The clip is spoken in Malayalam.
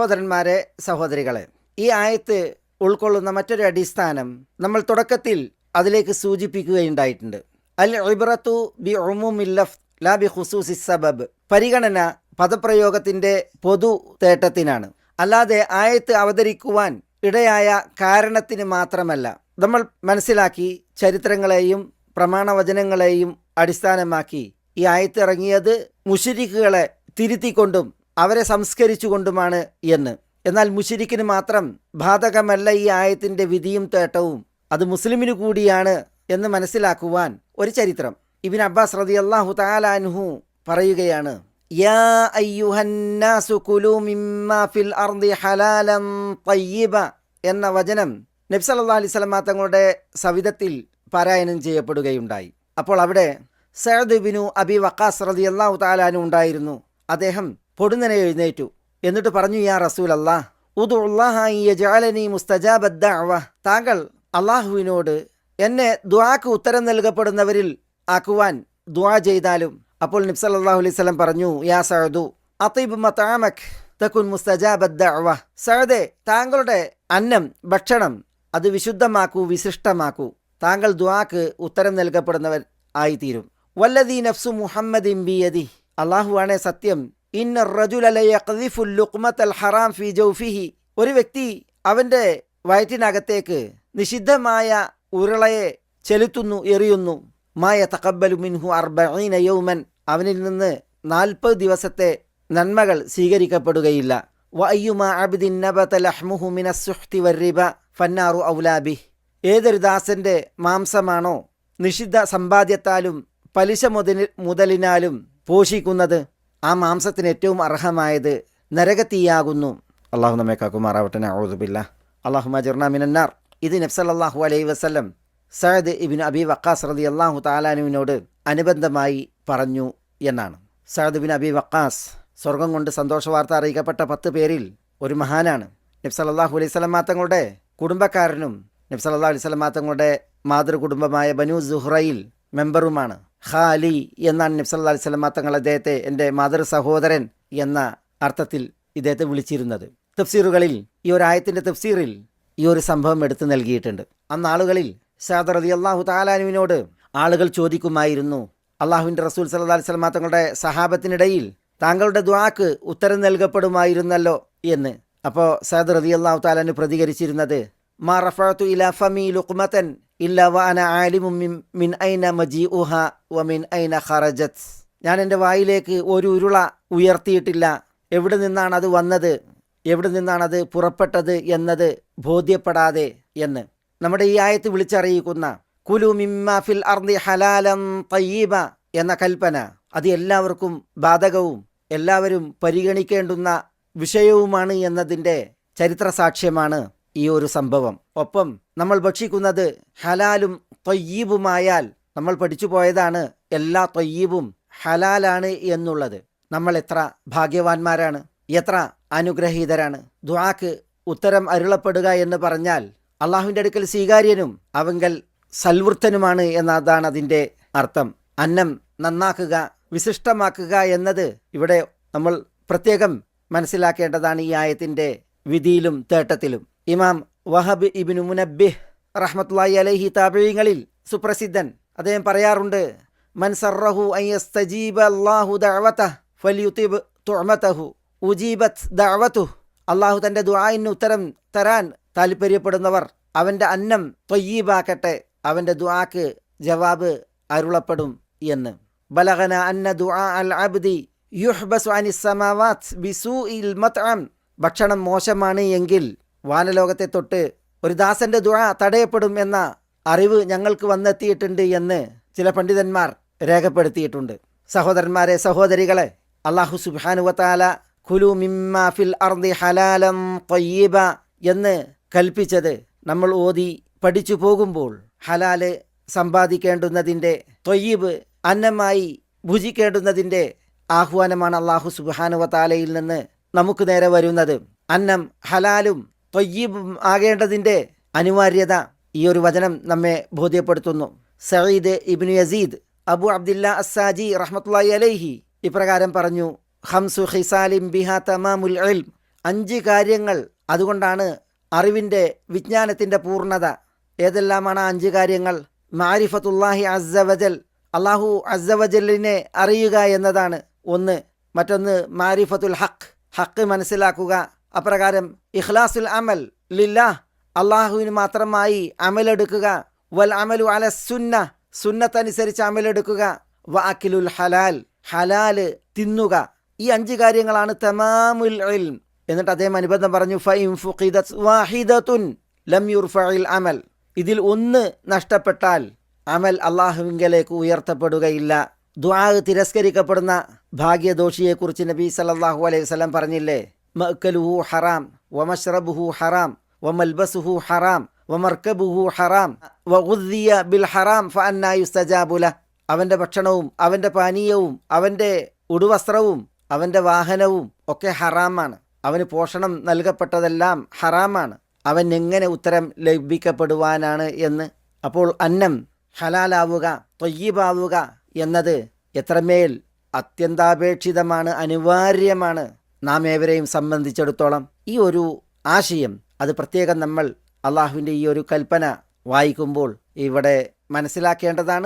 സഹോദരന്മാരെ, സഹോദരികളെ, ഈ ആയത്ത് ഉൾക്കൊള്ളുന്ന മറ്റൊരു അടിസ്ഥാനം നമ്മൾ തുടക്കത്തിൽ അതിലേക്ക് സൂചിപ്പിക്കുകയുണ്ടായിട്ടുണ്ട്. അൽ ഇബ്റത്തു ബി ഉമൂമിൽ ലഫ്ദ് ലാ ബി ഖുസൂസി സബബ്. പരിഗണന പദപ്രയോഗത്തിൻ്റെ പൊതു തേട്ടത്തിനാണ്, അല്ലാതെ ആയത്ത് അവതരിക്കുവാൻ ഇടയായ കാരണത്തിന് മാത്രമല്ല. നമ്മൾ മനസ്സിലാക്കി, ചരിത്രങ്ങളെയും പ്രമാണവചനങ്ങളെയും അടിസ്ഥാനമാക്കി ഈ ആയത്ത് ഇറങ്ങിയത് മുശ്രിക്കുകളെ തിരുത്തിക്കൊണ്ടും അവരെ സംസ്കരിച്ചുകൊണ്ടുമാണ് എന്ന്. എന്നാൽ മുശ്രിക്കിന് മാത്രം ബാധകമല്ല ഈ ആയത്തിൻ്റെ വിധിയും തേട്ടവും, അത് മുസ്ലിമിനു കൂടിയാണ് എന്ന് മനസ്സിലാക്കുവാൻ ഒരു ചരിത്രം. ഇബ്നു അബ്ബാസ് റളിയല്ലാഹു തആല അൻഹു പറയുകയാണ്, യാ അയ്യുഹന്നാസു കുലൂ മിമ്മാ ഫിൽ അർദി ഹലാലൻ തയ്യിബ എന്ന വചനം നബി സല്ലല്ലാഹു അലൈഹി വസല്ലം തങ്ങളുടെ സവിധത്തിൽ പാരായണം ചെയ്യപ്പെടുകയുണ്ടായി. അപ്പോൾ അവിടെ സഅദ് ഇബ്നു അബി വഖാസ് റളിയല്ലാഹു തആല അൻഹു ഉണ്ടായിരുന്നു. അദ്ദേഹം പൊടുന്നനെ എഴുന്നേറ്റു, എന്നിട്ട് പറഞ്ഞു, യാ റസൂലല്ലാഹ് ഉദ്ഉല്ലാഹ അൻ യജഅലനി മുസ്തജാബദ് ദഅവ. താങ്കൾ അള്ളാഹുവിനോട് എന്നെ ദുആക്ക് ഉത്തരം നൽകപ്പെടുന്നവരിൽ ആക്കുവാൻ ദുആ ചെയ്താലും. അപ്പോൾ നബി സല്ലല്ലാഹു അലൈഹി വസല്ലം പറഞ്ഞു, യാ സഅദു അത്തിബ് മത്അമക് തകുൻ മുസ്തജാബദ് ദഅവ. സഅദേ, താങ്കളുടെ അന്നം, ഭക്ഷണം അത് വിശുദ്ധമാക്കൂ, വിശിഷ്ടമാക്കൂ. താങ്കൾ ദുആക്ക് ഉത്തരം നൽകപ്പെടുന്നവർ ആയിത്തീരും. വല്ലദീ നഫ്സു മുഹമ്മദിൻ ബിയദി. അള്ളാഹുവാണേ സത്യം, ഇന്ന റജുല ലയഖ്ദിഫു ലുഖ്മത്തൽ ഹറാം ഫീ ജൗഫിഹി. ഒരു വ്യക്തി അവൻ്റെ വയറ്റിനകത്തേക്ക് നിഷിദ്ധമായ ഉരുളയെ ചെലുത്തുന്നു, എറിയുന്നു. മാ യതഖബ്ബലു മിൻഹു 40 യൗമൻ. അവനിൽ നിന്ന് 40 ദിവസത്തെ നന്മകൾ സ്വീകരിക്കപ്പെടുകയില്ല. വ അയ്യുമാ അബ്ദിൻ നബത ലഹ്മുഹു മിനസ്സുഹ്തി വറിബ ഫന്നാറു ഔലാ ബിഹി. ഏതൊരു ദാസന്റെ മാംസമാണോ നിഷിദ്ധ സമ്പാദ്യത്താലും പലിശ മുതലിനാലും പോഷിക്കുന്നത്, ആ മാംസത്തിന് ഏറ്റവും അർഹമായത് നരകത്തീയാകുന്നു. അള്ളാഹു നമ്മെ കാക്കുമാറാവട്ടെ. നഊദു ബില്ലാഹ്. അല്ലാഹുമ്മ അജിർനാ മിനന്നാർ. ഇത് നബി സല്ലല്ലാഹു അലൈഹി വസല്ലം സഅദ് ഇബ്നു അബി വഖാസ് റളിയല്ലാഹു തആല അൻഹുവിനോട് അനുബന്ധമായി പറഞ്ഞു എന്നാണ്. സഅദ് ഇബ്നു അബി വഖാസ് സ്വർഗം കൊണ്ട് സന്തോഷവാർത്ത അറിയിക്കപ്പെട്ട 10 പേരിൽ ഒരു മഹാനാണ്. നബി സല്ലല്ലാഹു അലൈഹി വസല്ലം തങ്ങളുടെ കുടുംബക്കാരനും നബി സല്ലല്ലാഹു അലൈഹി വസല്ലം തങ്ങളുടെ മാതൃകുടുംബമായ ബനു സുഹ്റയിൽ മെമ്പറുമാണ്. ഖാലി എന്നാണ് നബി സല്ലല്ലാഹു അലൈഹി വസല്ലം തങ്ങൾ അദ്ദേഹത്തെ എൻ്റെ മാതൃ സഹോദരൻ എന്ന അർത്ഥത്തിൽ ഇദ്ദേഹത്തെ വിളിച്ചിരുന്നത്. തഫ്സീറുകളിൽ ഈ ഒരു ആയത്തിൻ്റെ തഫ്സീറിൽ ഈ ഒരു സംഭവം എടുത്തു നൽകിയിട്ടുണ്ട്. അന്നാളുകളിൽ സഅദ് റളിയല്ലാഹു തആല അൻഹുവിനോട് ആളുകൾ ചോദിക്കുമായിരുന്നു, അള്ളാഹുവിൻ്റെ റസൂൽ സല്ലല്ലാഹു അലൈഹി വസല്ലം തങ്ങളുടെ സഹാബത്തിനിടയിൽ താങ്കളുടെ ദുആക്ക് ഉത്തരം നൽകപ്പെടുമായിരുന്നല്ലോ എന്ന്. അപ്പോൾ സഅദ് റളിയല്ലാഹു തആല അൻഹു പ്രതികരിച്ചിരുന്നത്, മാ റഫഅതു ഇലാ ഫമി ലുഖ്മതൻ ഇല്ലാ വ അന ആലിമും മിൻ ഐന മജീഉഹ വ മിൻ ഐന ഖറജത്. ഞാൻ എൻ്റെ വായിലേക്ക് ഒരു ഉരുള ഉയർത്തിയിട്ടില്ല, എവിടെ നിന്നാണ് അത് വന്നത്, എവിടെ നിന്നാണത് പുറപ്പെട്ടത് എന്നത് ബോധ്യപ്പെടാതെ എന്ന്. നമ്മുടെ ഈ ആയത്ത് വിളിച്ചറിയിക്കുന്ന കുലു മിമ്മാ ഫിൽ അർദി ഹലാലൻ തയ്യിബ എന്ന കൽപ്പന അത് എല്ലാവർക്കും ബാധകവും എല്ലാവരും പരിഗണിക്കേണ്ടുന്ന വിഷയവുമാണ് എന്നതിൻ്റെ ചരിത്ര സാക്ഷ്യമാണ് ഈ ഒരു സംഭവം. ഒപ്പം നമ്മൾ ഭക്ഷിക്കുന്നത് ഹലാലും ത്വയ്യിബുമായാൽ നമ്മൾ പഠിച്ചു പോയതാണ് എല്ലാ ത്വയ്യിബും ഹലാലാണ് എന്നുള്ളത്. നമ്മൾ എത്ര ഭാഗ്യവാന്മാരാണ്, എത്ര അനുഗ്രഹീതരാണ്. ദുആക്ക് ഉത്തരം അരുളപ്പെടുക എന്ന് പറഞ്ഞാൽ അള്ളാഹുവിൻ്റെ അടുക്കൽ സ്വീകാര്യനും അവങ്കൽ സൽവൃത്തനുമാണ് എന്നതാണ് അതിൻ്റെ അർത്ഥം. അന്നം നന്നാക്കുക, വിശിഷ്ടമാക്കുക എന്നത് ഇവിടെ നമ്മൾ പ്രത്യേകം മനസ്സിലാക്കേണ്ടതാണ് ഈ ആയത്തിൻ്റെ വിധിയിലും തേട്ടത്തിലും. ഇമാം വഹബ് ഇബ്നു മുനബ്ബിഹ് റഹ്മത്തുള്ളാഹി അലൈഹി താബിഈങ്ങളിൽ സുപ്രസിദ്ധൻ. അദ്ദേഹം പറയാറുണ്ട്, മൻ സറഹു അൻ യസ്തജീബ അല്ലാഹു ദഅവതഹു ഫൽയുതിബ് തുഅമതഹു ഉജീബത് ദഅവതുഹു. അള്ളാഹു തൻ്റെ ദുആഇന് ഉത്തരം തരാൻ താല്പര്യപ്പെടുന്നവർ അവൻ്റെ അന്നം ത്വയ്യിബാക്കട്ടെ, അവൻ്റെ ദുആക്ക് ജവാബ് അരുളപ്പെടും എന്ന്. ബലഗന അന്ന ദുആ അൽ അബ്ദി യുഹ്ബസു അനിസ് സമാവാത് ബിസൂഇൽ മത്അം. ഭക്ഷണം മോശമാണ് എങ്കിൽ വാനലോകത്തെ തൊട്ട് ഒരു ദാസന്റെ ദുആ തടയപ്പെടും എന്ന അറിവ് ഞങ്ങൾക്ക് വന്നെത്തിയിട്ടുണ്ട് എന്ന് ചില പണ്ഡിതന്മാർ രേഖപ്പെടുത്തിയിട്ടുണ്ട്. സഹോദരന്മാരെ, സഹോദരികളെ, അല്ലാഹു സുബ്ഹാനഹു വ തആല കുലു മിമ്മാ ഫിൽ അർദി ഹലാലൻ തയ്യിബ എന്ന് കൽപ്പിച്ചത് നമ്മൾ ഓതി പഠിച്ചു പോകുമ്പോൾ ഹലാല് സമ്പാദിക്കേണ്ടുന്നതിൻ്റെ, ത്വയ്യിബ് അന്നമായി ഭുജിക്കേണ്ടുന്നതിൻ്റെ ആഹ്വാനമാണ് അല്ലാഹു സുബ്ഹാനഹു വ തആലയിൽ നിന്ന് നമുക്ക് നേരെ വരുന്നത്. അന്നം ഹലാലും ത്വയ്യിബും ആകേണ്ടതിൻ്റെ അനിവാര്യത ഈ ഒരു വചനം നമ്മെ ബോധ്യപ്പെടുത്തുന്നു. സഈദ് ഇബ്നു യസീദ് അബു അബ്ദില്ല അസ്സാജി റഹ്മത്തുള്ളാഹി അലൈഹി ഇപ്രകാരം പറഞ്ഞു, ഖംസു ഖിസാലിൻ ബിഹാ തമാമുൽ ഇൽം 5 കാര്യങ്ങൾ. അതുകൊണ്ടാണ് അറിവിൻ്റെ വിജ്ഞാനത്തിൻ്റെ പൂർണ്ണത. ഏതെല്ലാമാണ് ആ 5 കാര്യങ്ങൾ? മാരിഫത്തുല്ലാഹി അസ്സവജൽ, അള്ളാഹു അസ്സവജലിനെ അറിയുക എന്നതാണ് ഒന്ന്. മറ്റൊന്ന് മാരിഫത്തുൽ ഹഖ്, ഹക്ക് മനസ്സിലാക്കുക. അപ്രകാരം ഇഖ്ലാസുൽ അമൽ ലില്ലാഹ്, അള്ളാഹുവിന് മാത്രമായി അമലെടുക്കുക. വൽ അമലു അല സുന്ന, സുന്നത്തനുസരിച്ച് അമലെടുക്കുക. വ അക്കിലുൽ ഹലാൽ, ഹലാല് തിന്നുക. ഈ 5 കാര്യങ്ങളാണ് തമാമുൽ ഇൽം. എന്നിട്ട് അദ്ദേഹം അനുബന്ധം പറഞ്ഞു, ഫഇൻ ഫുഖിദത് വാഹിദത്തുൻ ലം യുർഫഇൽ അമൽ, ഇതിൽ ഒന്ന് നഷ്ടപ്പെട്ടാൽ അമൽ അള്ളാഹുവിങ്കലേക്ക് ഉയർത്തപ്പെടുകയില്ല. ദുആ തിരസ്കരിക്കപ്പെടുന്ന ഭാഗ്യദോഷിയെക്കുറിച്ച് നബി സല്ലല്ലാഹു അലൈഹി വസല്ലം പറഞ്ഞില്ലേ, മഅ്കലുഹു ഹറാം വമശ്റബുഹു ഹറാം വമൽബസുഹു ഹറാം വമർക്കബുഹു ഹറാം വഗുദ്ദിയ ബിൽ ഹറാം ഫഅന്നാ യുസ്തജാബു ലഹ്. അവൻ്റെ ഭക്ഷണവും അവൻ്റെ പാനീയവും അവൻ്റെ ഉടുവസ്ത്രവും അവൻ്റെ വാഹനവും ഒക്കെ ഹറാമാണ്. അവന് പോഷണം നൽകപ്പെട്ടതെല്ലാം ഹറാമാണ്. അവൻ എങ്ങനെ ഉത്തരം ലഭിക്കപ്പെടുവാനാണ് എന്ന്. അപ്പോൾ അന്നം ഹലാലാവുക, ത്വയ്യിബാവുക എന്നത് എത്രമേൽ അത്യന്താപേക്ഷിതമാണ്, അനിവാര്യമാണ് നാം ഏവരെയും സംബന്ധിച്ചിടത്തോളം. ഈ ഒരു ആശയം അത് പ്രത്യേകം നമ്മൾ അള്ളാഹുവിൻ്റെ ഈ ഒരു കൽപ്പന വായിക്കുമ്പോൾ ഇവിടെ മനസ്സിലാക്കേണ്ടതാണ്.